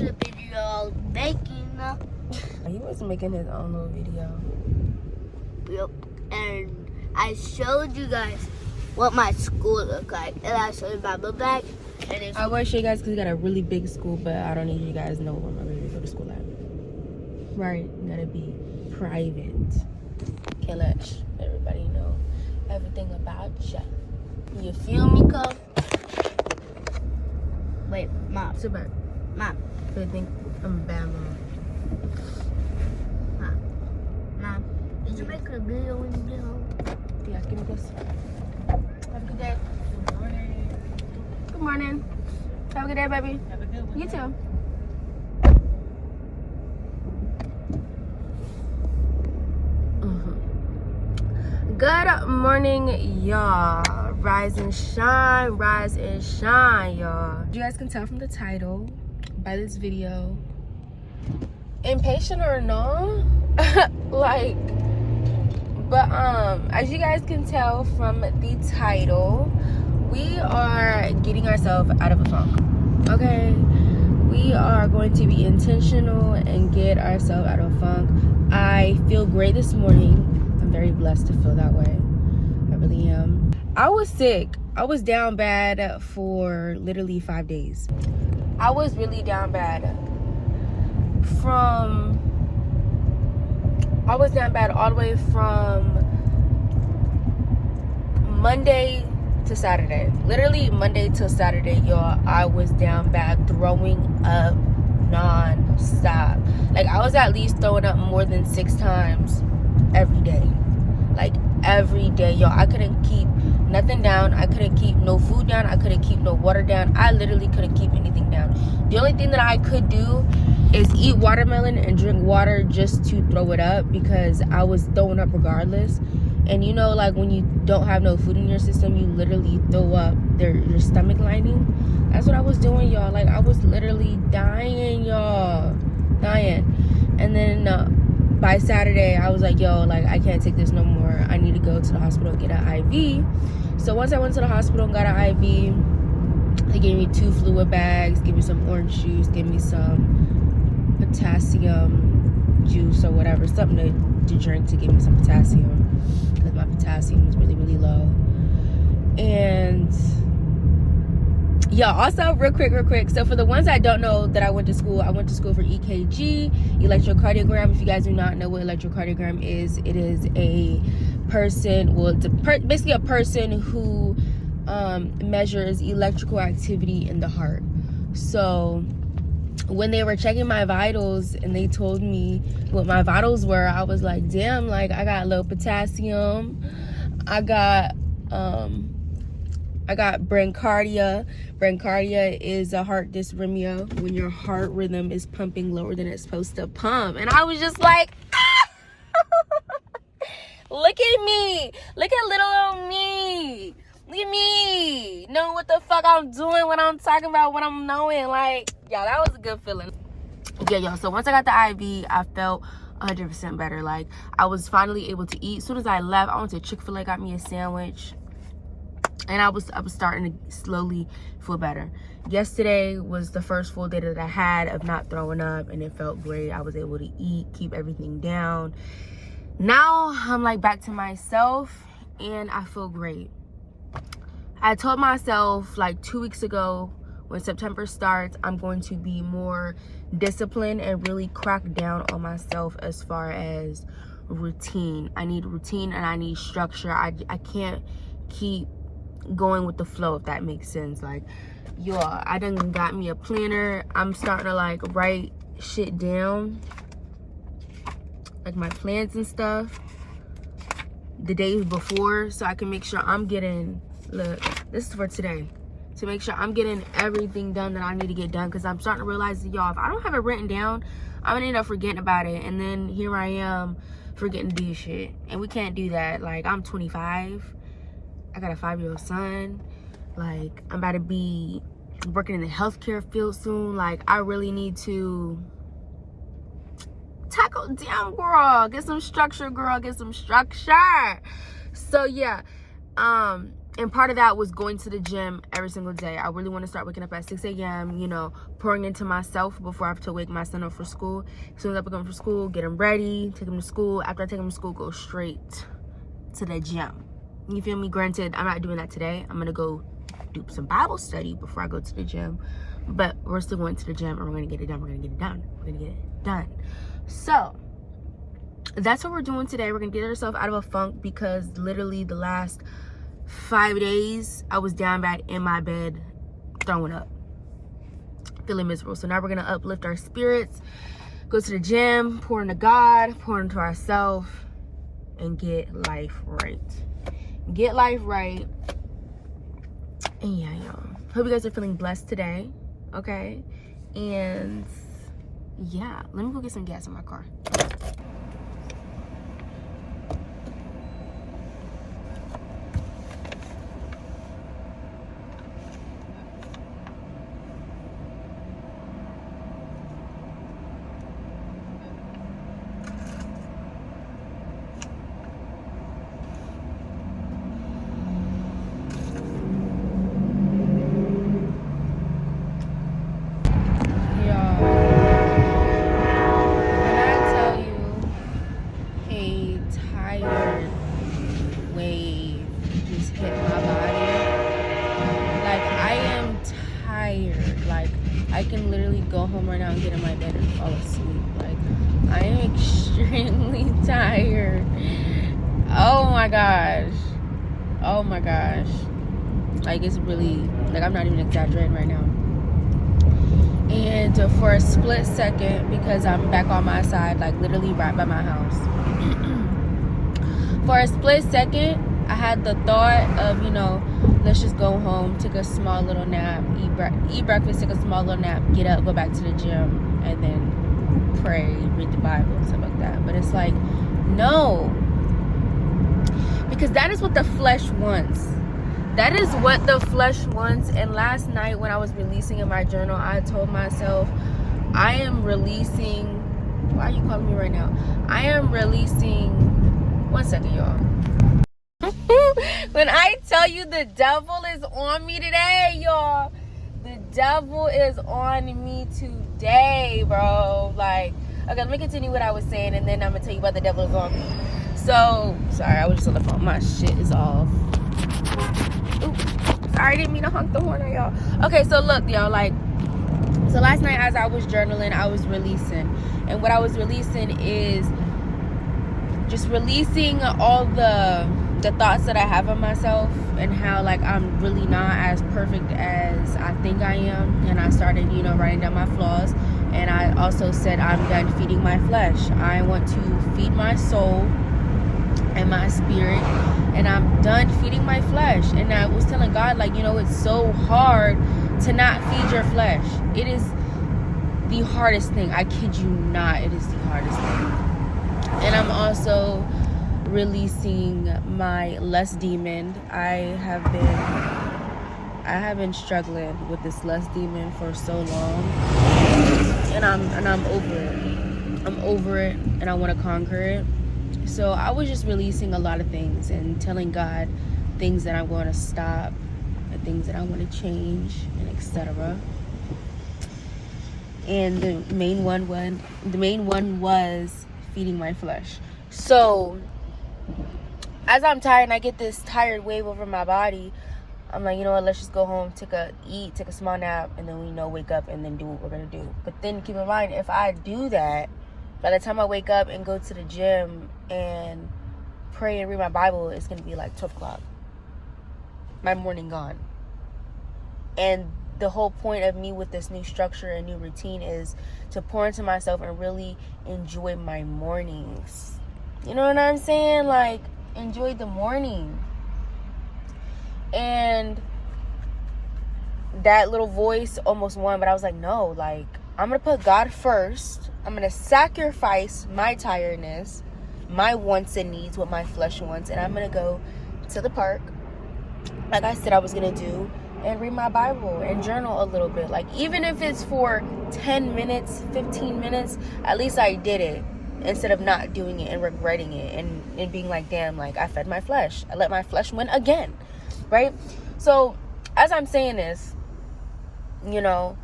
the video I was making. He was making his own little video. Yep. And I showed you guys what my school looked like. And I showed you my book bag. And it's I want to show you guys because we got a really big school, but I don't need you guys to know where my baby go to school at. Right? Gotta be private. Can't let everybody know everything about you. you feel me, cuz? Wait, Mom. Sit back. Mom. They think I'm a bad mom. Mom. Did you make a video when you get home? Yeah, give me this. Have a good day. Good morning. Good morning. Have a good day, baby. Have a good one. You too. Good morning, y'all. Rise and shine, y'all. You guys can tell from the title by this video, impatient or no, like, but as you guys can tell from the title, we are getting ourselves out of a funk. Okay, we are going to be intentional and get ourselves out of a funk. I feel great this morning. I'm very blessed to feel that way. I really am. I was sick. I was down bad for literally 5 days. I was really down bad. I was down bad all the way from Monday to Saturday. Literally Monday till Saturday, y'all. I was down bad, throwing up non-stop. Like, I was at least throwing up more than 6 times every day. Like, every day, y'all. I couldn't keep nothing down. I couldn't keep no food down. I couldn't keep no water down. I literally couldn't keep anything down. The only thing that I could do is eat watermelon and drink water just to throw it up, because I was throwing up regardless. And you know, like, when you don't have no food in your system, you literally throw up your stomach lining. That's what I was doing, y'all. Like, I was literally dying, y'all. Dying. And then by Saturday, I was like, yo, like, I can't take this no more. I need to go to the hospital and get an IV. So once I went to the hospital and got an IV, they gave me 2 fluid bags, gave me some orange juice, gave me some potassium juice or whatever, something to drink to give me some potassium, because my potassium was really, really low. And yeah, also real quick, so for the ones that don't know that I went to school for EKG, electrocardiogram. If you guys do not know what electrocardiogram is, it is a person, well, it's basically a person who measures electrical activity in the heart. So when they were checking my vitals and they told me what my vitals were, I was like, damn, like, I got low potassium, I got bradycardia. Bradycardia is a heart dysrhythmia, when your heart rhythm is pumping lower than it's supposed to pump. And I was just like, ah! Look at me. Look at little old me. Look at me. Knowing what the fuck I'm doing, what I'm talking about, what I'm knowing. Like, y'all, that was a good feeling. Yeah, y'all. So once I got the IV, I felt 100% better. Like, I was finally able to eat. As soon as I left, I went to Chick-fil-A, got me a sandwich. And I was starting to slowly feel better. Yesterday was the first full day that I had of not throwing up, and it felt great. I was able to eat, keep everything down. Now I'm like back to myself, and I feel great. I told myself like 2 weeks ago, when September starts, I'm going to be more disciplined and really crack down on myself as far as routine. I need routine and I need structure. I can't keep going with the flow, if that makes sense. Like, y'all, I done got me a planner. I'm starting to like write shit down, like my plans and stuff, the days before, so I can make sure I'm getting, look, this is for today, to make sure I'm getting everything done that I need to get done. Because I'm starting to realize that, y'all, if I don't have it written down, I'm gonna end up forgetting about it, and then here I am forgetting to do shit. And we can't do that. Like, I'm 25, I got a 5-year-old son. Like, I'm about to be working in the healthcare field soon. Like, I really need to tackle down, girl. Get some structure, girl. Get some structure. So yeah, And part of that was going to the gym every single day. I really want to start waking up at 6 a.m., you know, pouring into myself before I have to wake my son up for school. As soon as I pick him up for school, get him ready, take him to school. After I take him to school, go straight to the gym. You feel me? Granted, I'm not doing that today. I'm going to go do some Bible study before I go to the gym. But we're still going to the gym, and we're going to get it done. We're going to get it done. We're going to get it done. So that's what we're doing today. We're going to get ourselves out of a funk, because literally the last 5 days I was down bad in my bed, throwing up, feeling miserable. So now we're gonna uplift our spirits, go to the gym, pour into God, pour into ourselves, and get life right. And yeah, y'all, hope you guys are feeling blessed today. Okay, and yeah, let me go get some gas in my car. I can literally go home right now and get in my bed and fall asleep. Like, I am extremely tired. Oh my gosh. Like, it's really, like, I'm not even exaggerating right now. And for a split second, because I'm back on my side, like literally right by my house, for a split second I had the thought of, you know, let's just go home, take a small little nap, eat breakfast, take a small little nap, get up, go back to the gym, and then pray, read the Bible, and stuff like that. But it's like, no, because that is what the flesh wants. That is what the flesh wants. And last night when I was releasing in my journal, I told myself, I am releasing, why are you calling me right now? I am releasing, one second, y'all. When I tell you the devil is on me today, y'all, the devil is on me today, bro. Like, okay, let me continue what I was saying, and then I'm gonna tell you why the devil is on me. So, sorry, I was just on the phone. My shit is off. Ooh, sorry, I didn't mean to honk the horn on y'all. Okay, so look, y'all, like, so last night as I was journaling, I was releasing. And what I was releasing is just releasing all the thoughts that I have of myself, and how, like, I'm really not as perfect as I think I am. And I started, you know, writing down my flaws. And I also said, I'm done feeding my flesh. I want to feed my soul and my spirit, and I'm done feeding my flesh. And I was telling God, like, you know, it's so hard to not feed your flesh. It is the hardest thing. I kid you not, it is the hardest thing. And I'm also releasing my lust demon. I have been struggling with this lust demon for so long, and I'm over it. I'm over it, and I want to conquer it. So I was just releasing a lot of things and telling God things that I'm going to stop and things that I want to change, and etc. And the main one was feeding my flesh. So as I'm tired and I get this tired wave over my body, I'm like, you know what, let's just go home, take a small nap, and then wake up and then do what we're gonna do. But then keep in mind, if I do that, by the time I wake up and go to the gym and pray and read my Bible, it's gonna be like 12 o'clock. My morning gone. And the whole point of me with this new structure and new routine is to pour into myself and really enjoy my mornings. You know what I'm saying? Like, enjoy the morning. And that little voice almost won, but I was like, no, like, I'm gonna put God first. I'm gonna sacrifice my tiredness, my wants and needs, what my flesh wants, and I'm gonna go to the park, like I said I was gonna do, and read my Bible and journal a little bit. Like, even if it's for 10 minutes, 15 minutes, at least I did it, instead of not doing it and regretting it and being like, damn, like, I fed my flesh. I let my flesh win again. right? So as I'm saying this, you know,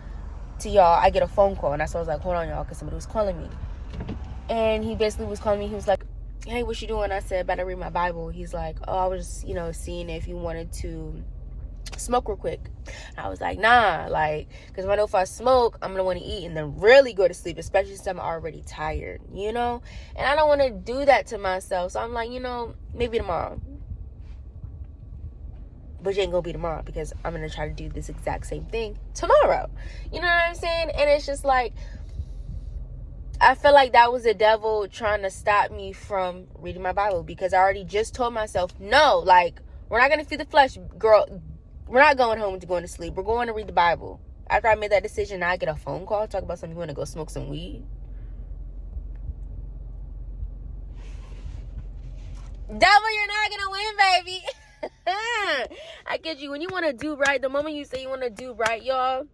to y'all, I get a phone call, and that's why I was like, hold on, y'all, because somebody was calling me. And he basically was calling me. He was like, hey, what you doing? I said, better read my Bible. He's like, oh, I was, you know, seeing if you wanted to smoke real quick. I was like, nah, like, because I know if I smoke, I'm gonna want to eat and then really go to sleep, especially since I'm already tired, you know? And I don't want to do that to myself. So I'm like, you know, maybe tomorrow. But it ain't gonna be tomorrow, because I'm gonna try to do this exact same thing tomorrow. You know what I'm saying? And it's just like, I feel like that was the devil trying to stop me from reading my Bible, because I already just told myself, no, like, we're not gonna feed the flesh, girl. We're not going home to going to sleep. We're going to read the Bible. After I made that decision, I get a phone call talk about something, you want to go smoke some weed. Devil, you're not gonna win, baby. I get you. When you want to do right, the moment you say you want to do right, y'all,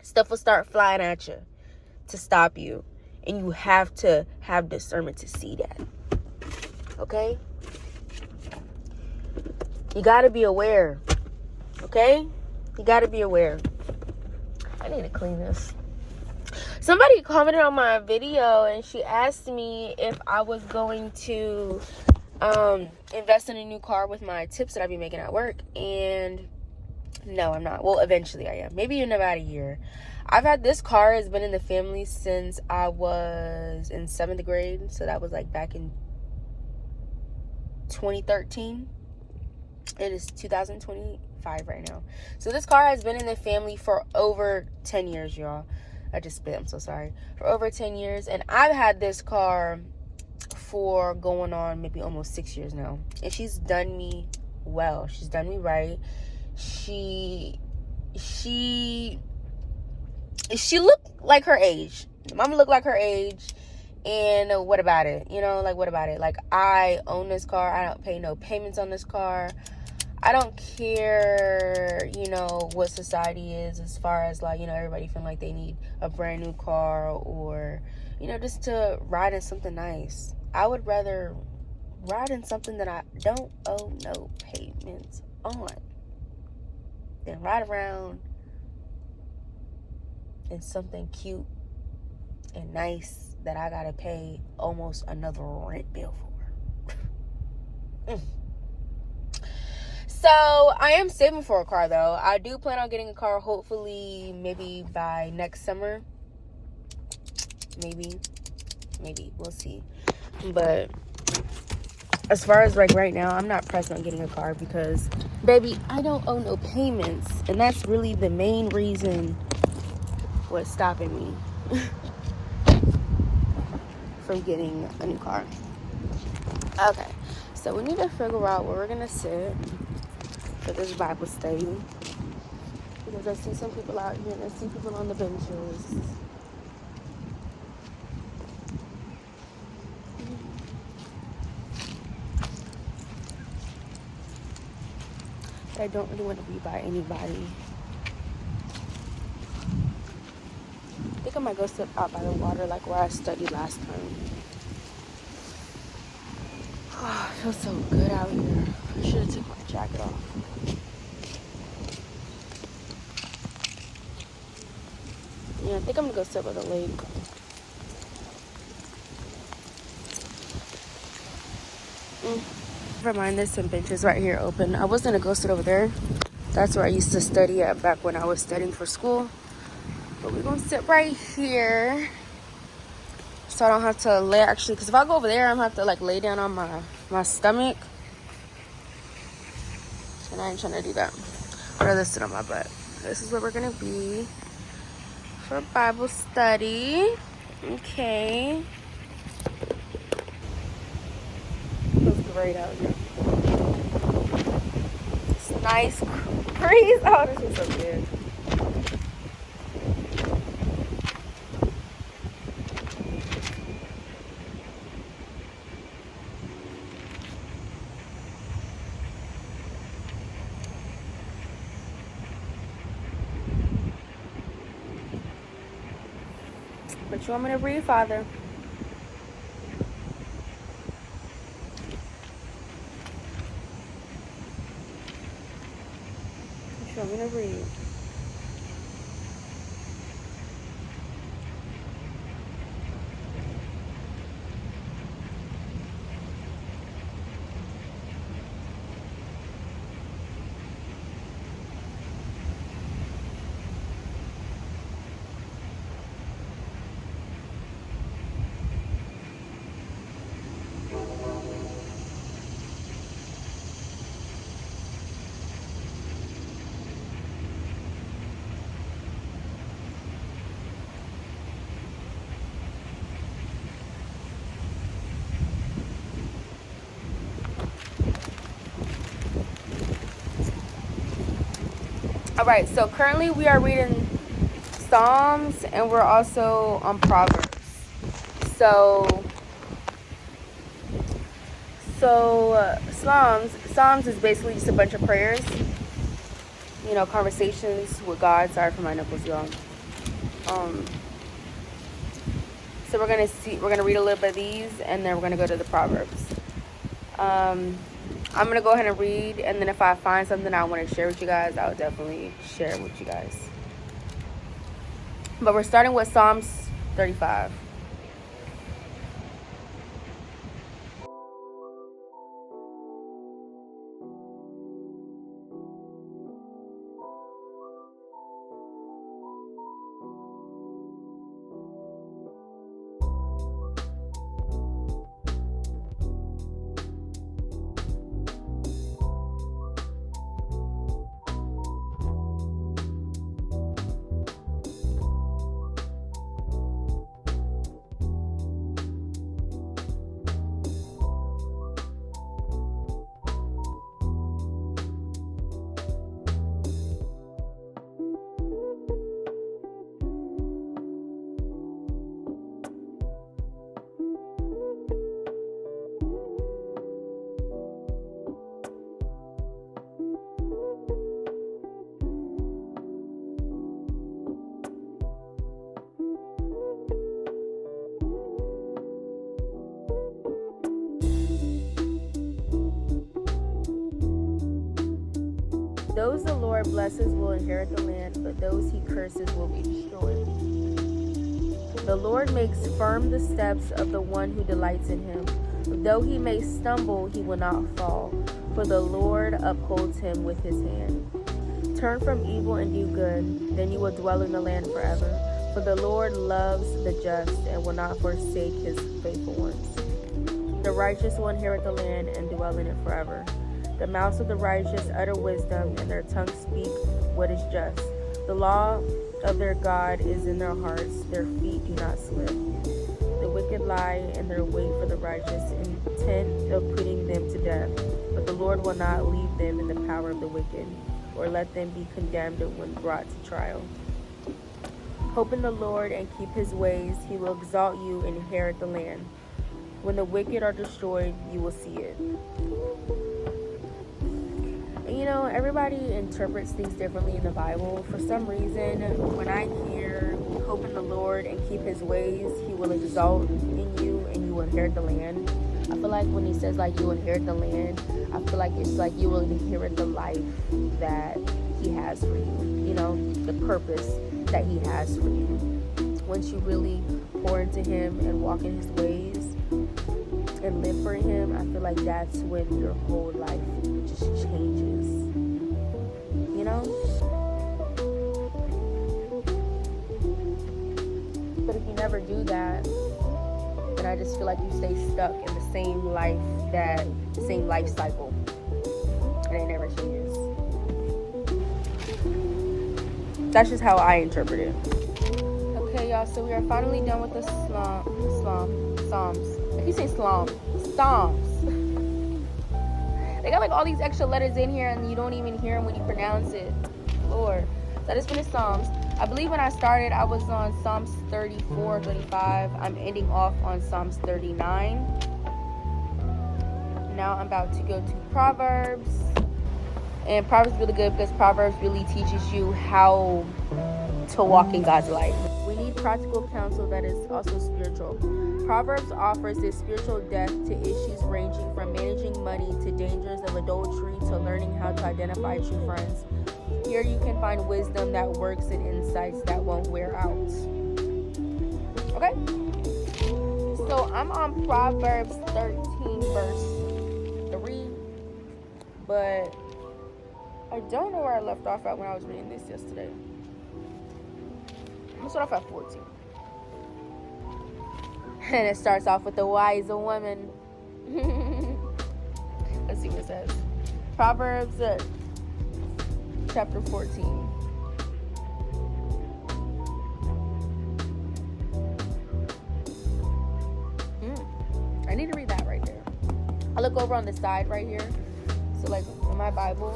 stuff will start flying at you to stop you. And you have to have discernment to see that. Okay? You got to be aware. Okay? You got to be aware. I need to clean this. Somebody commented on my video, and she asked me if I was going to invest in a new car with my tips that I be making at work. And no, I'm not. Well, eventually I am. Maybe in about a year. I've had this car, has been in the family since I was in 7th grade. So that was like back in 2013. It is 2025 right now. So this car has been in the family for over 10 years, y'all. I just spit. I'm so sorry. For over 10 years. And I've had this car for going on maybe almost 6 years now. And she's done me well. She's done me right. She looked like her age. Mama looked like her age. And what about it? You know, like, what about it? Like, I own this car. I don't pay no payments on this car. I don't care, you know, what society is as far as, like, you know, everybody feeling like they need a brand new car, or, you know, just to ride in something nice. I would rather ride in something that I don't owe no payments on than ride around in something cute and nice that I gotta pay almost another rent bill for. So I am saving for a car, though. I do plan on getting a car, hopefully maybe by next summer. Maybe we'll see. But as far as like right now, I'm not pressed on getting a car because, baby, I don't owe no payments, and that's really the main reason what's stopping me from getting a new car. Okay, so we need to figure out where we're gonna sit for this Bible study, because I see some people out here and I see people on the benches. But I don't really want to be by anybody. I think I might go sit out by the water like where I studied last time. Oh, it feels so good out here. I should have took my jacket off. Yeah, I think I'm gonna go sit by the lake. Never mind, there's some benches right here open. I was gonna go sit over there. That's where I used to study at back when I was studying for school. But we're gonna sit right here, so I don't have to lay, actually, because if I go over there, I'm gonna have to like lay down on my stomach. And I ain't trying to do that. I'd rather sit on my butt. This is where we're gonna be for Bible study. Okay. Feels great out here. It's nice breeze. Oh, this is so good. But you want me to read, Father? gonna read. All right, so currently we are reading Psalms and we're also on Proverbs. So Psalms is basically just a bunch of prayers, you know, conversations with God. Sorry for my nipples, y'all. So we're gonna read a little bit of these, and then we're gonna go to the Proverbs. I'm gonna go ahead and read, and then if I find something I want to share with you guys, I'll definitely share it with you guys. But we're starting with Psalms 35. Those the Lord blesses will inherit the land, but those he curses will be destroyed. The Lord makes firm the steps of the one who delights in him. Though he may stumble, he will not fall, for the Lord upholds him with his hand. Turn from evil and do good, then you will dwell in the land forever. For the Lord loves the just and will not forsake his faithful ones. The righteous will inherit the land and dwell in it forever. The mouths of the righteous utter wisdom, and their tongues speak what is just. The law of their God is in their hearts, their feet do not slip. The wicked lie in their wait for the righteous, intent of putting them to death. But the Lord will not leave them in the power of the wicked, or let them be condemned when brought to trial. Hope in the Lord and keep his ways. He will exalt you and inherit the land. When the wicked are destroyed, you will see it. You know, everybody interprets things differently in the Bible. For some reason, when I hear hope in the Lord and keep his ways, he will exalt in you and you will inherit the land. I feel like when he says like you inherit the land, I feel like it's like you will inherit the life that he has for you. You know, the purpose that he has for you. Once you really pour into him and walk in his ways and live for him, I feel like that's when your whole life just changes, you know? But if you never do that, then I just feel like you stay stuck in the same life cycle, and it never changes. That's just how I interpret it. Okay, y'all, so we are finally done with the Psalms. If you say Psalms. They got like all these extra letters in here and you don't even hear them when you pronounce it. Lord. So I just finished Psalms. I believe when I started, I was on Psalms 34, 35. I'm ending off on Psalms 39. Now I'm about to go to Proverbs. And Proverbs is really good because Proverbs really teaches you how to walk in God's light. We need practical counsel that is also spiritual. Proverbs offers this spiritual depth to issues ranging from managing money to dangers of adultery to learning how to identify true friends. Here you can find wisdom that works and insights that won't wear out. Okay? So I'm on Proverbs 13 verse 3. But I don't know where I left off at when I was reading this yesterday. I'm going to start off at 14. And it starts off with the wise woman. Let's see what it says. Proverbs chapter 14. I need to read that right there. I look over on the side right here. So like in my Bible,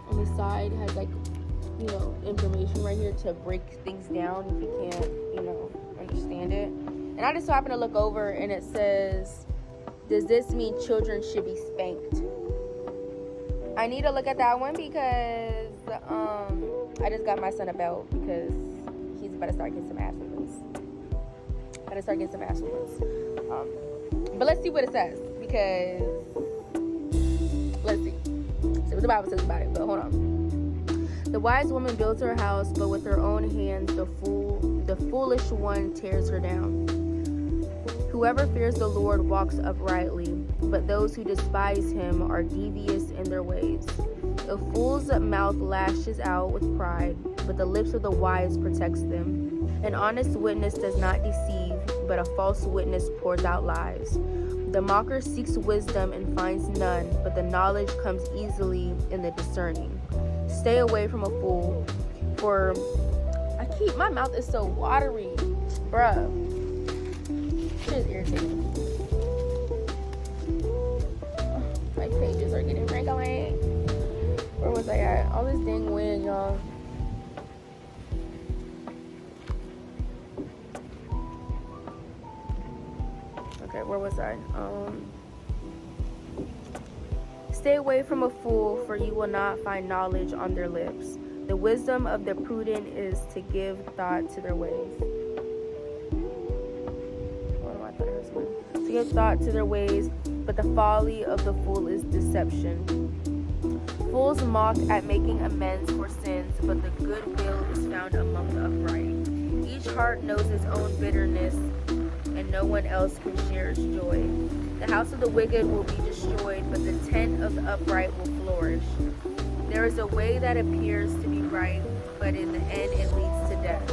on the side has like, information right here to break things down if you can't, understand it. And I just so happen to look over and it says, does this mean children should be spanked? I need to look at that one because I just got my son a belt because he's about to start getting some ass whoopings. But let's see what it says because let's see what the Bible says about it. But hold on. The wise woman builds her house, but with her own hands the foolish one tears her down. Whoever fears the Lord walks uprightly, but those who despise him are devious in their ways. A fool's mouth lashes out with pride, but the lips of the wise protects them. An honest witness does not deceive, but a false witness pours out lies. The mocker seeks wisdom and finds none, but the knowledge comes easily in the discerning. Stay away from a fool, for my mouth is so watery, bruh. Shit is irritating. My pages are getting wrinkly. Where was I at? All this dang wind, y'all. Okay, where was I? Stay away from a fool, for you will not find knowledge on their lips. The wisdom of the prudent is to give thought to their ways. To give thought to their ways, but the folly of the fool is deception. Fools mock at making amends for sins, but the good will is found among the upright. Each heart knows its own bitterness, and no one else can share its joy. The house of the wicked will be destroyed, but the tent of the upright will flourish. There is a way that appears to be right, but in the end it leads to death.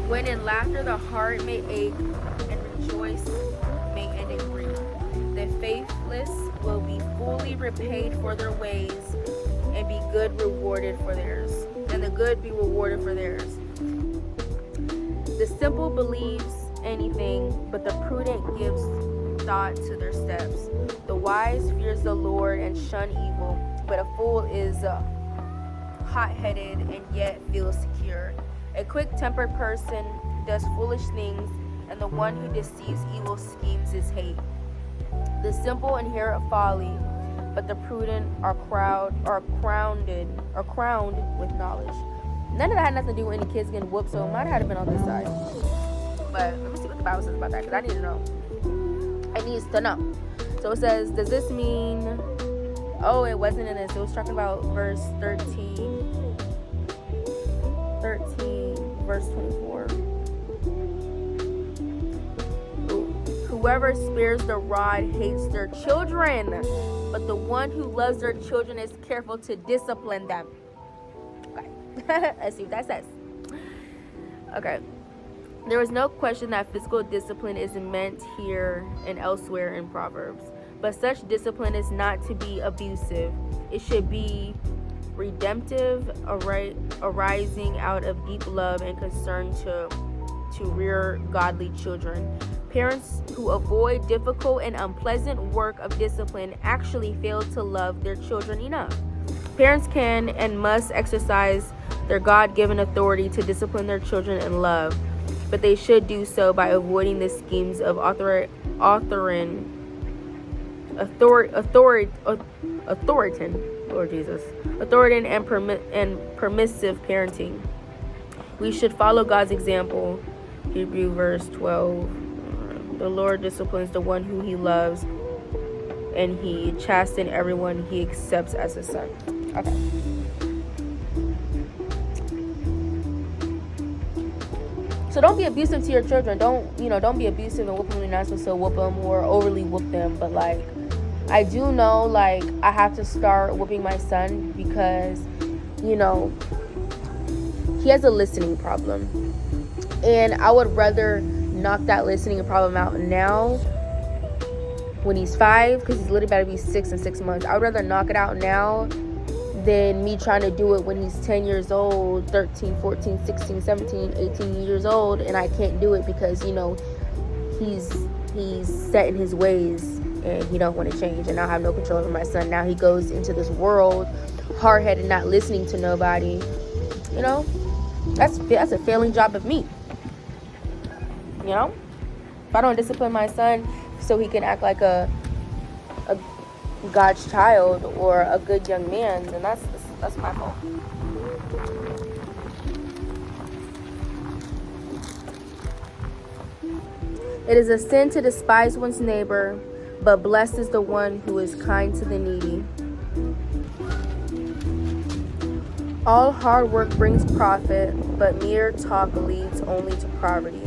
When in laughter the heart may ache, and rejoice may end in grief. The faithless will be fully repaid for their ways, and be good rewarded for theirs. And the good be rewarded for theirs. The simple believes anything, but the prudent gives thought to their steps. The wise fears the Lord and shun evil, but a fool is hot-headed and yet feels secure. A quick-tempered person does foolish things, and the one who deceives evil schemes is hate. The simple inherit folly, but the prudent are crowned with knowledge. None of that had nothing to do with any kids getting whooped, so it might have been on this side. But let me see what the Bible says about that, because I need to know. I need to know. So it says, does this mean... Oh, it wasn't in this. It was talking about verse 13. 13, verse 24. Whoever spares the rod hates their children, but the one who loves their children is careful to discipline them. Okay. Let's see what that says. Okay. There is no question that physical discipline is meant here and elsewhere in Proverbs. But such discipline is not to be abusive. It should be redemptive, arising out of deep love and concern to rear godly children. Parents who avoid difficult and unpleasant work of discipline actually fail to love their children enough. Parents can and must exercise their God-given authority to discipline their children in love, but they should do so by avoiding the schemes of authoritarian and permissive parenting. We should follow God's example. Hebrew verse 12. The Lord disciplines the one who he loves, and he chastens everyone he accepts as his son. Okay. So don't be abusive to your children. Don't be abusive and whoop them when you're not supposed to whoop them or overly whoop them. But like, I do know, like, I have to start whooping my son because, he has a listening problem. And I would rather knock that listening problem out now when he's 5, because he's literally about to be 6 in 6 months. I would rather knock it out now than me trying to do it when he's 10 years old, 13, 14, 16, 17, 18 years old, and I can't do it because, he's set in his ways and he don't want to change, and I have no control over my son. Now he goes into this world hard-headed, not listening to nobody. That's a failing job of me. If I don't discipline my son so he can act like a God's child or a good young man, then that's my fault. It is a sin to despise one's neighbor, but blessed is the one who is kind to the needy. All hard work brings profit, but mere talk leads only to poverty.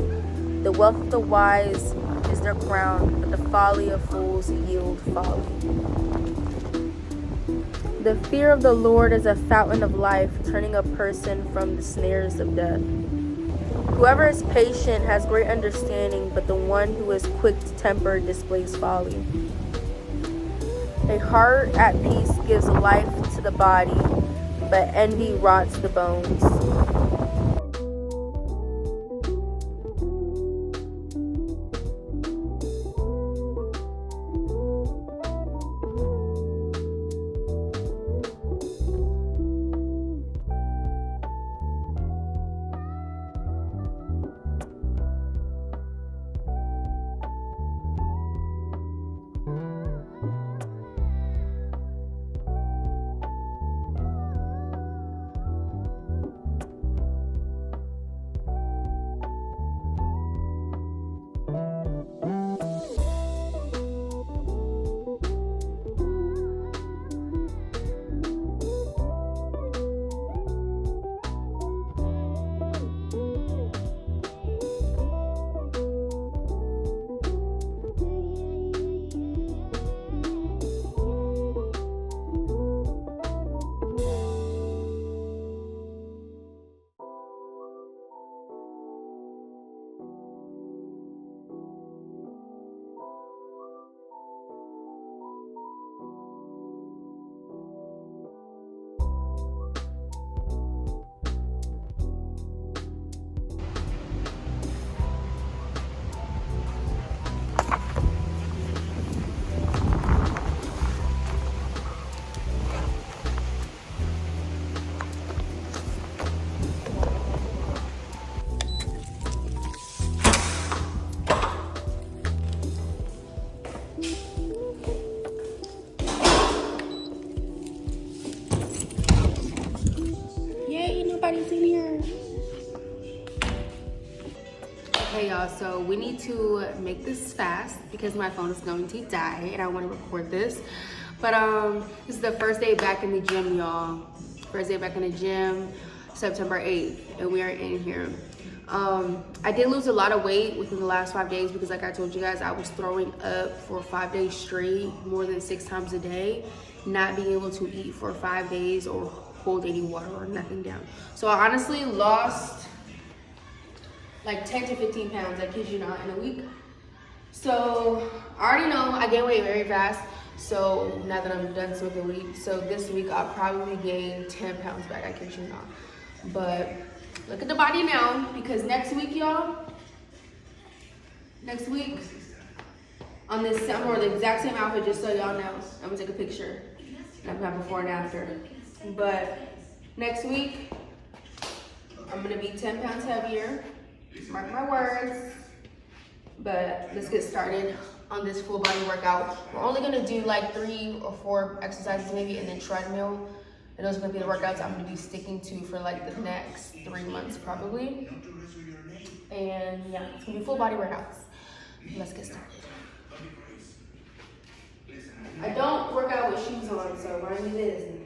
The wealth of the wise is their crown, but the folly of fools yield folly. The fear of the Lord is a fountain of life, turning a person from the snares of death. Whoever is patient has great understanding, but the one who is quick-tempered displays folly. A heart at peace gives life to the body, but envy rots the bones. Okay, y'all, so we need to make this fast because my phone is going to die and I want to record this. But this is the first day back in the gym, y'all. First day back in the gym, September 8th, and we are in here. I did lose a lot of weight within the last 5 days because, like I told you guys, I was throwing up for 5 days straight, more than 6 times a day, not being able to eat for 5 days or hold any water or nothing down. So I honestly lost like 10 to 15 pounds, I kid you not, in a week. So I already know I gain weight very fast. So now that I'm done smoking weed, so this week I'll probably gain 10 pounds back, I kid you not. But look at the body now, because next week, y'all, next week, on this same or the exact same outfit, just so y'all know, I'm gonna take a picture. I'm gonna have before and after. But next week, I'm gonna be 10 pounds heavier. Mark my words. But let's get started on this full body workout. We're only gonna do like 3 or 4 exercises maybe, and then treadmill. And those are gonna be the workouts I'm gonna be sticking to for like the next 3 months probably. And yeah, it's gonna be full body workouts. Let's get started. I don't work out with shoes on, so mind your business.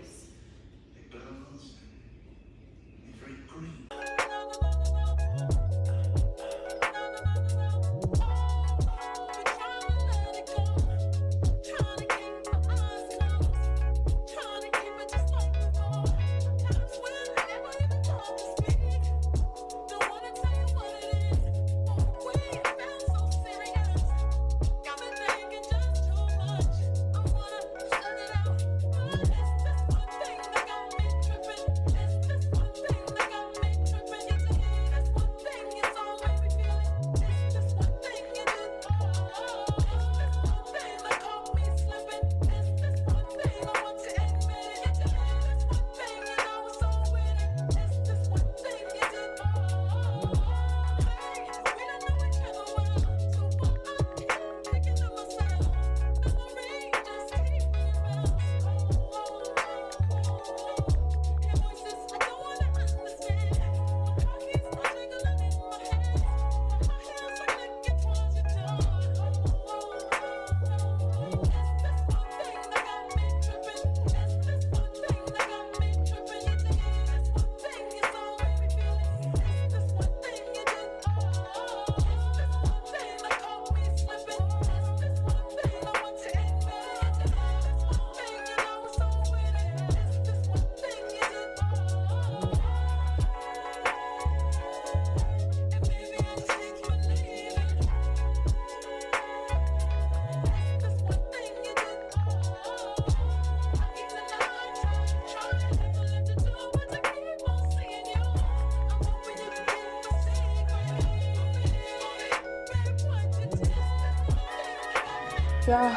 Y'all,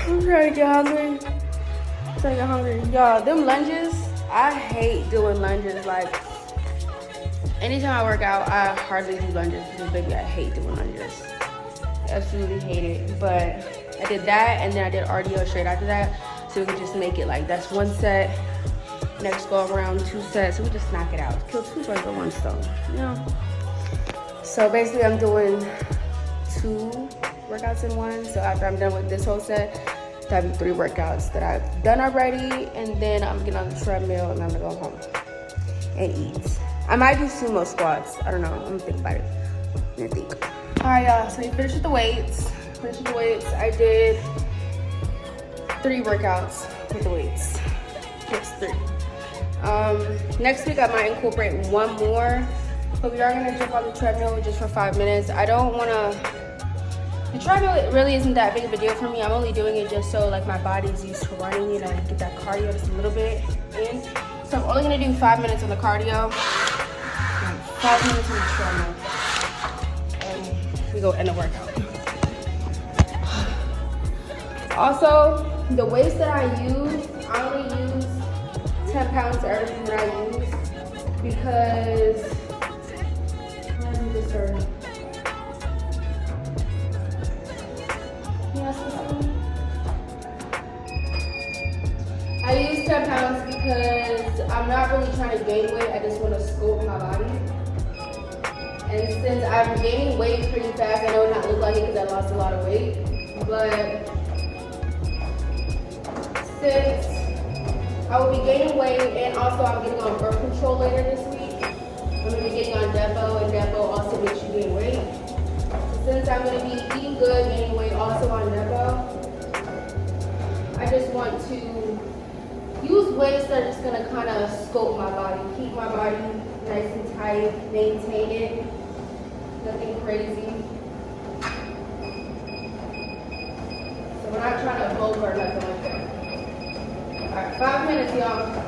I'm trying to get hungry. Y'all, them lunges, I hate doing lunges. Like, anytime I work out, I hardly do lunges because, baby, I hate doing lunges. I absolutely hate it. But I did that, and then I did RDO straight after that. So we could just make it like, that's one set. Next go around 2 sets. So we just knock it out. Kill 2 birds with 1 stone, you know? So basically, I'm doing 2 workouts in 1. So after I'm done with this whole set, that'll be 3 workouts that I've done already, and then I'm getting on the treadmill and I'm gonna go home and eat. I might do sumo squats. I don't know. I'm gonna think about it. I'm gonna think. All right, y'all. So we finished with the weights. I did 3 workouts with the weights. Just 3. Next week I might incorporate 1 more, but we are gonna jump on the treadmill just for 5 minutes. I don't wanna. The treadmill really isn't that big of a deal for me. I'm only doing it just so like my body's used to running, you know, get that cardio just a little bit in. So I'm only gonna do 5 minutes on the cardio, 5 minutes on the treadmill, and we go end the workout. Also, the weights that I use, I only use 10 pounds for everything that I use because I do this for. I use 10 pounds because I'm not really trying to gain weight. I just want to sculpt my body. And since I'm gaining weight pretty fast, I know it not look like it because I lost a lot of weight. But since I will be gaining weight and also I'm getting on birth control later this week, I'm going to be getting on Depo, and Depo also makes you gain weight. Since I'm going to be eating good, gaining weight also on Depo, I just want to use weights that are just going to kind of sculpt my body, keep my body nice and tight, maintain it, nothing crazy. So we're not trying to bulk or nothing like that. All right, 5 minutes, y'all.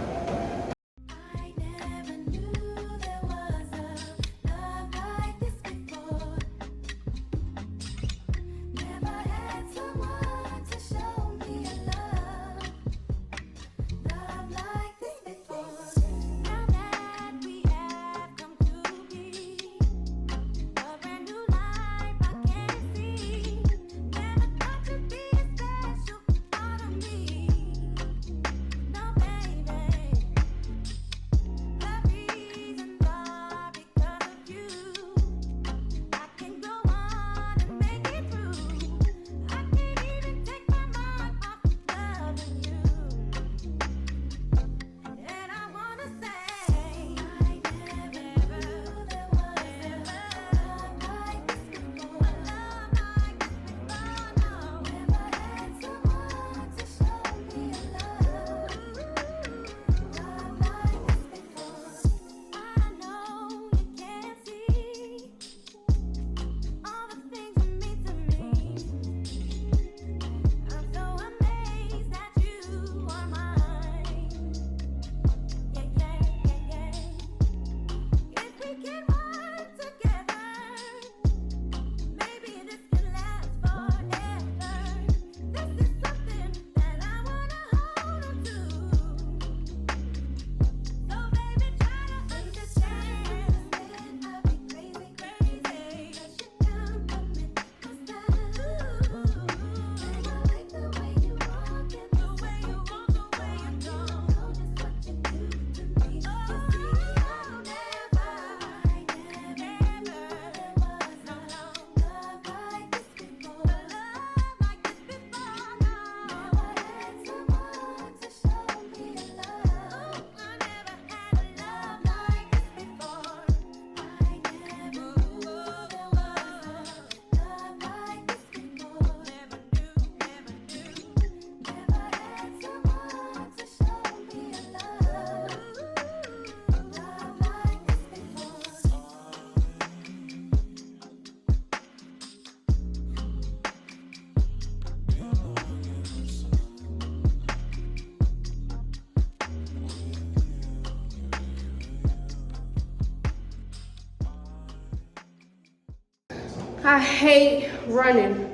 I hate running.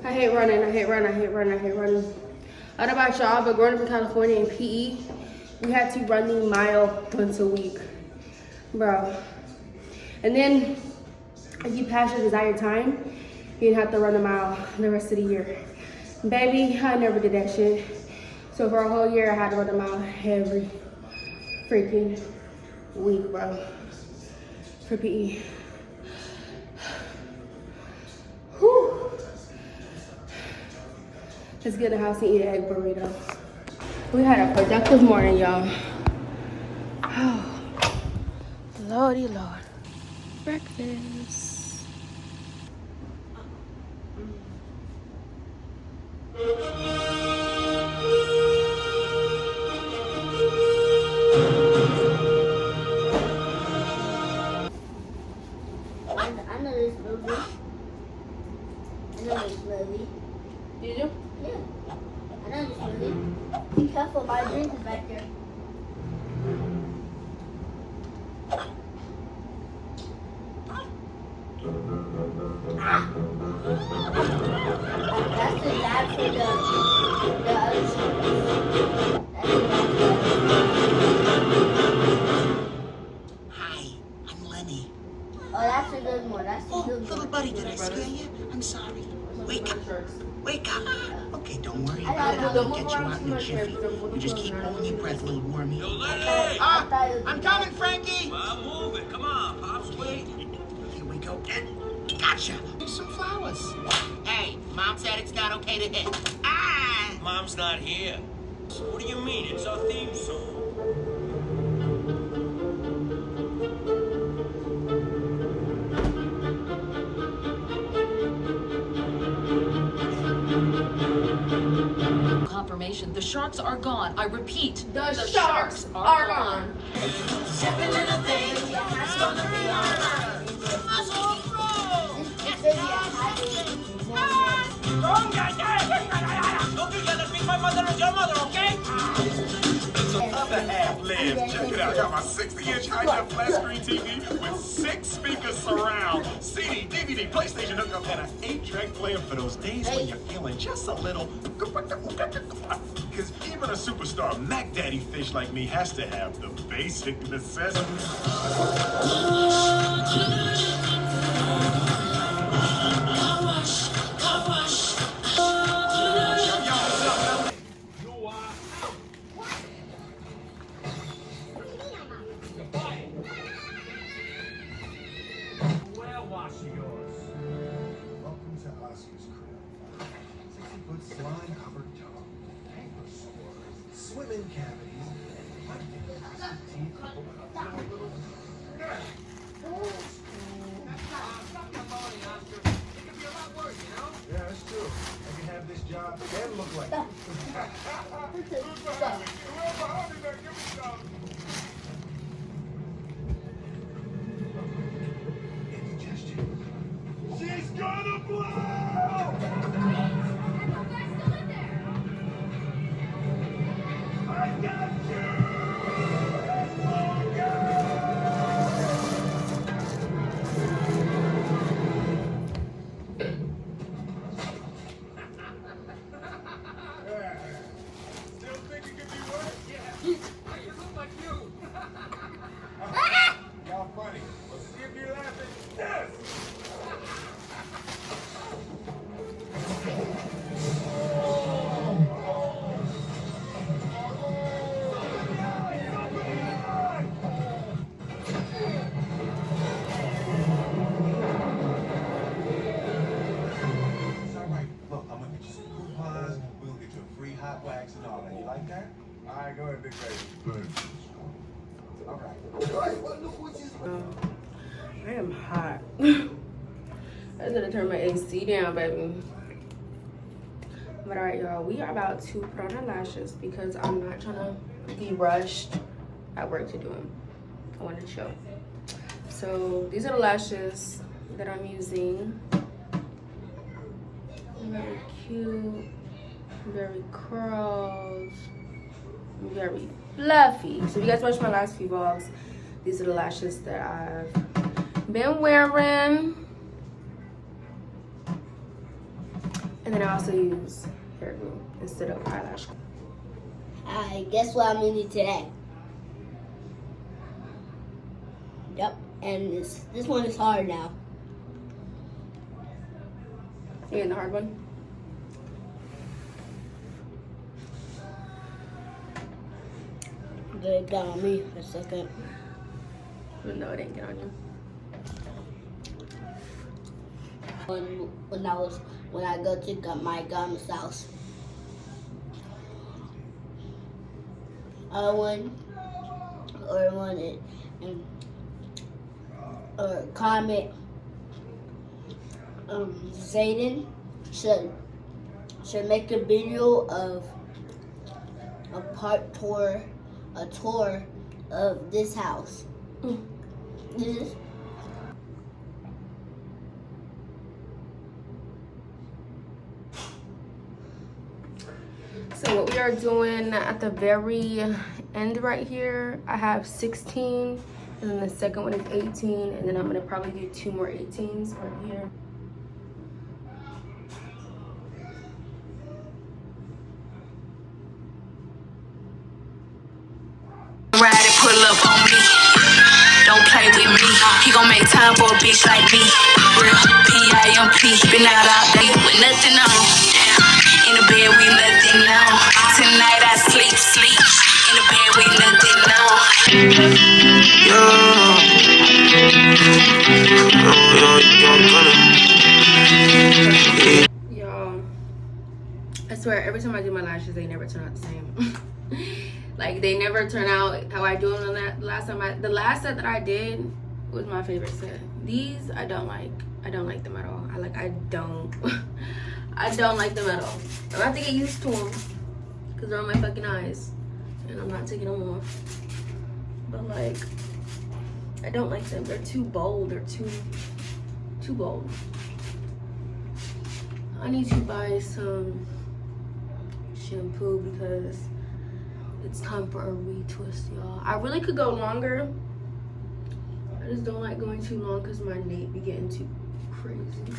I hate running. I don't know about y'all, but growing up in California in PE, we had to run the mile once a week, bro. And then if you pass your desired time, you didn't have to run a mile the rest of the year. Baby, I never did that shit. So for a whole year, I had to run a mile every freaking week, bro, for PE. Whew. Let's get in the house and eat an egg burrito. We had a productive morning, y'all. Oh, Lordy Lord. Breakfast. I know this movie. Did you? Yeah. I know this movie. Be careful, my drink is back there. That's the lab for the other Hi, I'm Lenny. Oh, that's a good one. That's a Oh, good little one. buddy, did I scare you? I'm sorry. Wake up. Wake up. Okay, don't worry I about it. thought I'll get you out in a jiffy. You just keep holding your breath, little wormy. Yo, Lenny! I thought it was I'm coming, Frankie! Well, move it. Come on, Pops, wait. Here we go. And gotcha. Here's some flowers. Hey, Mom said it's not okay to hit. Ah! Mom's not here. What do you mean? It's our theme song. Confirmation. The sharks are gone. I repeat, The sharks are gone. Don't get yell at me. My mother is your mother, okay? Other half lives. Check it out. Got my 60-inch high-def flat screen TV with 6 speakers surround, CD, DVD, PlayStation hookup, and an 8-track player for those days when you're feeling just a little. Because even a superstar Mac Daddy fish like me has to have the basic necessities. Welcome to Oscar's crib. 60-foot slime-covered tub, paper sores, swimming cavities, piping twisted teeth, Yeah, that's true. I can have this job and look like indigestion. She's gonna blow! I got you! Still think it could be worse? Yeah. You look like you. Y'all funny. Let's see if you're laughing. Yes! It's all right. Look, I'm gonna get you some coupons. We're gonna get you a free hot wax and all that. You like that? All right, go ahead, big baby. All right. Well, look what you. I am hot. I just gotta turn my AC down, baby. But alright, y'all, we are about to put on our lashes because I'm not trying to be rushed at work to do them. I want to chill. So these are the lashes that I'm using. Very cute, very curled, very fluffy. So if you guys watched my last few vlogs, these are the lashes that I've been wearing. And then I also use hair glue instead of eyelash glue. I guess what I'm gonna do today. Yep, and this one is hard now. You getting the hard one? Get it down on me for a second. No, it didn't get on you. When I go to my grandma's house, I want it and or comment Zayden should make a video of a tour of this house. This is So what we are doing at the very end right here, I have 16, and then the second one is 18, and then I'm gonna probably do 2 more 18s right here. Ride and pull up on me. Don't play with me. He gon' make time for a bitch like me. Real P.I.M.P. Been out all day with nothing on. In the bed with nothing on. Tonight I sleep. In the bed with nothing on. Y'all, I swear every time I do my lashes, they never turn out the same. Like they never turn out how I do them on that last time. The last set that I did was my favorite set. These I don't like. I don't like them at all. I don't like them at all. I'm gonna have to get used to them because they're on my fucking eyes, and I'm not taking them off. But like, I don't like them. They're too bold. They're too bold. I need to buy some shampoo because it's time for a retwist, y'all. I really could go longer. I just don't like going too long because my nape be getting too crazy.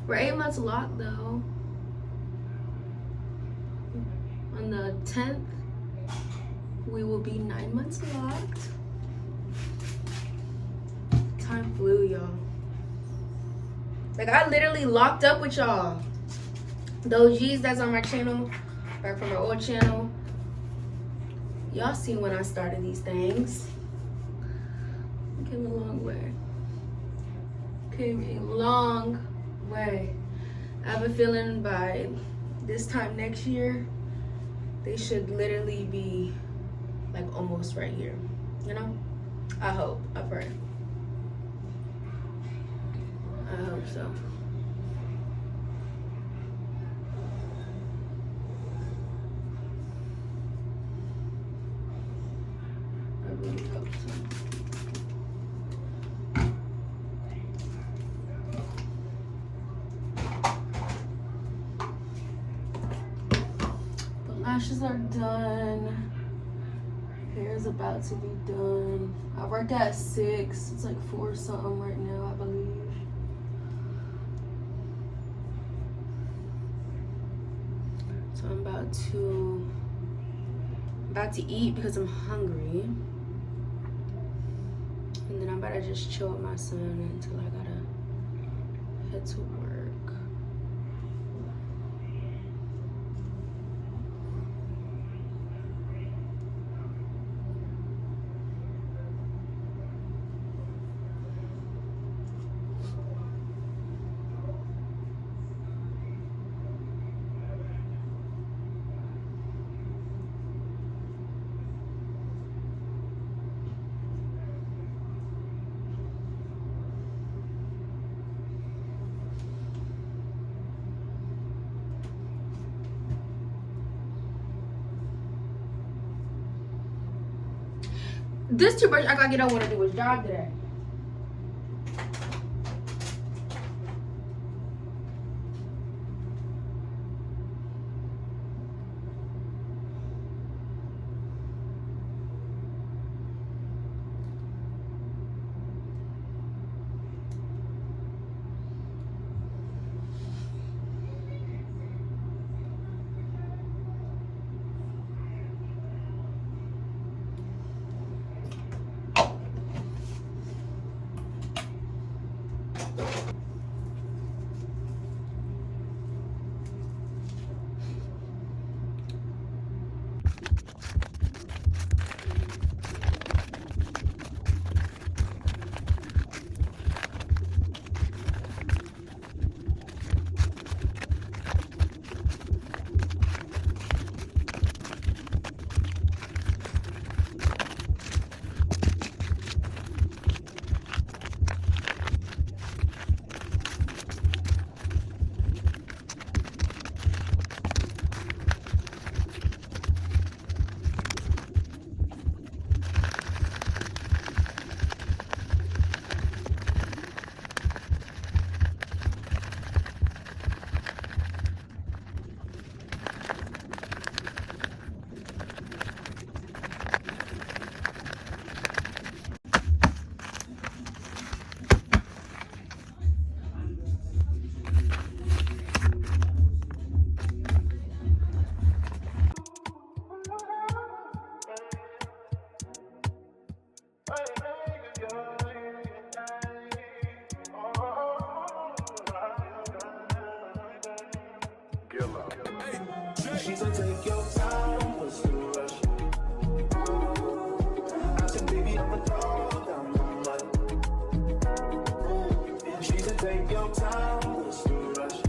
We're 8 months locked though. On the 10th, we will be 9 months locked. Time flew, y'all. Like I literally locked up with y'all. Those G's that's on my channel, back from my old channel. Y'all seen when I started these things. Came a long way. Came a long way. I have a feeling by this time next year, they should literally be like almost right here. You know? I hope. I pray. I hope so. I really hope so. The lashes are done. Hair is about to be done. I work at 6. It's like 4 something right now, I believe. So I'm about to eat because I'm hungry. And then I'm about to just chill with my son until I gotta head to work. This toothbrush act like you don't want to do his job today. She said, take your time, what's the rush? I said, baby, I'm a dog, I'm a mutt. She said, take your time, what's the rush?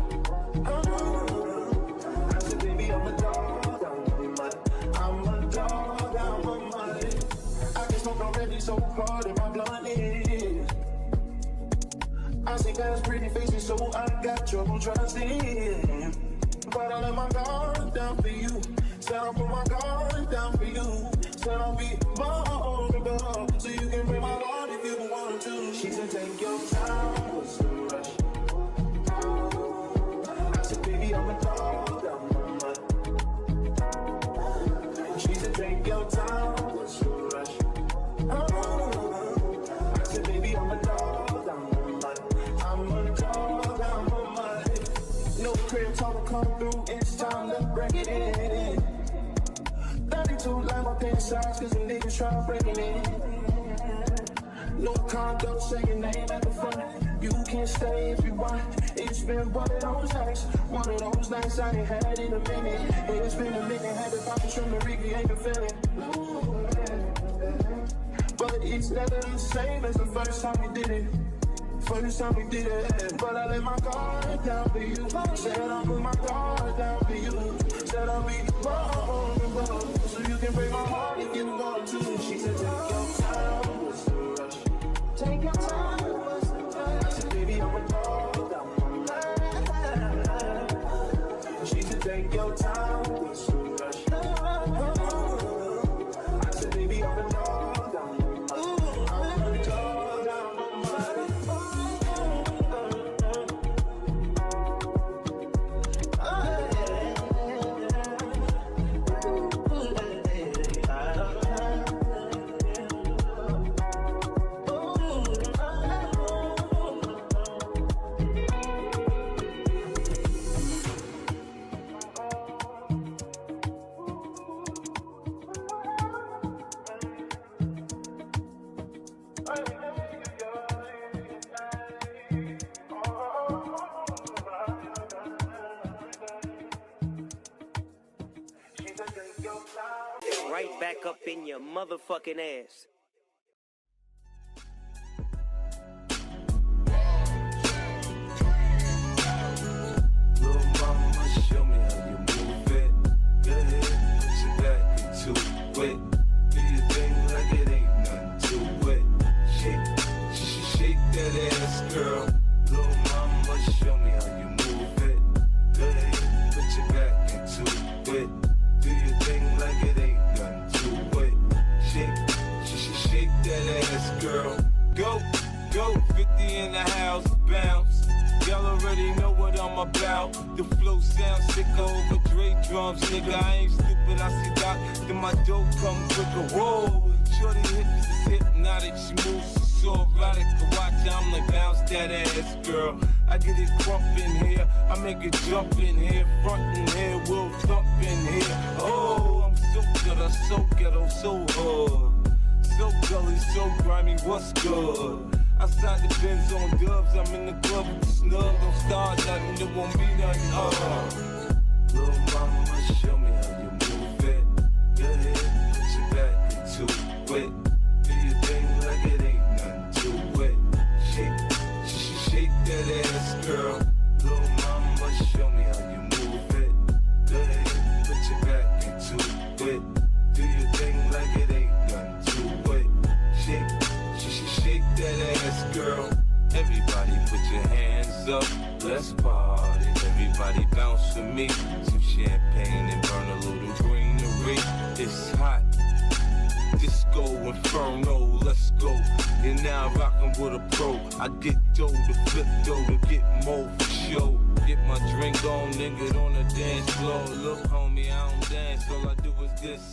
I said, baby, I'm a dog, I'm a mutt. I'm a dog, I'm a mutt. I can smoke already so hard in my blunt is. I see guys' pretty faces, so I got trouble trusting. But I let my guard down for you. Said I'll put my guard down for you. Said I'll be vulnerable, so you can bring my heart if you want to. She said, take your time, what's the rush? I said, baby, I'm a dog, I'm a mutt. She said, take your time, what's the rush? I said, baby, I'm a dog, I'm a mutt. I'm a dog, I'm a mutt. No crib talk will come through, it's time to break it in. 32 like my pants size, cause the niggas try breaking it. No condo, say your name at the front. You can stay if you want. It's been one of those nights I ain't had in a minute. It's been a minute, had to pop from the recreate the feeling. But it's never the same as the first time we did it. First time we did it, but I let my guard down for you. Said I'll put my guard down for you. Said I'll be vulnerable, so you can break my heart if you want to. She said, take your time, what's the rush? Take your time, what's the rush? I said, baby, I'm a dog, I'm a man. She said, take your time, what's the rush? I said, baby, I'm a dog, I'm a man. I'm a dog, I'm a man. Right back up in your motherfucking ass. Little mama, show me how you move it. Go ahead, put your back into it. Do your thing like it ain't nothing to it. Shake that ass, girl. Little mama, show me how you move it. Go ahead, put your back into it. Do your thing like it ain't nothing to it. Shake that ass, girl. Go, 50 in the house, bounce. Y'all already know what I'm about. The flow sounds sick over Dre drums, nigga. I ain't stupid, I see Doc, then my dope come quicker. Whoa, shorty hips is hypnotic, she moves so erotic to watch. I'm like, bounce that ass, girl. I get it crump in here, I make it jump in here, front in here, we'll thump in here. Oh, I'm so good, I'm so ghetto, so hard. So gully, so grimy, what's good? Outside the Benz on dubs, I'm in the club with the snug. Don't start nothing, there won't be nothing. Little mama, show me how you move it. Go ahead, put your back into it. Do your thing like it ain't nothing to it. Shake that ass, girl. Little mama, show me how you move it. Go ahead, put your back into it. Do your thing like it ain't nothing to it. Shake that ass, girl. Everybody put your hands up, let's party. Everybody bounce for me. Some champagne and burn a little greenery. It's hot, disco inferno, let's go. And now I'm rockin' with a pro. I get dough to flip dough to get more for show. Get my drink on, nigga, on the dance floor. Look, homie, I don't dance, all I do is this.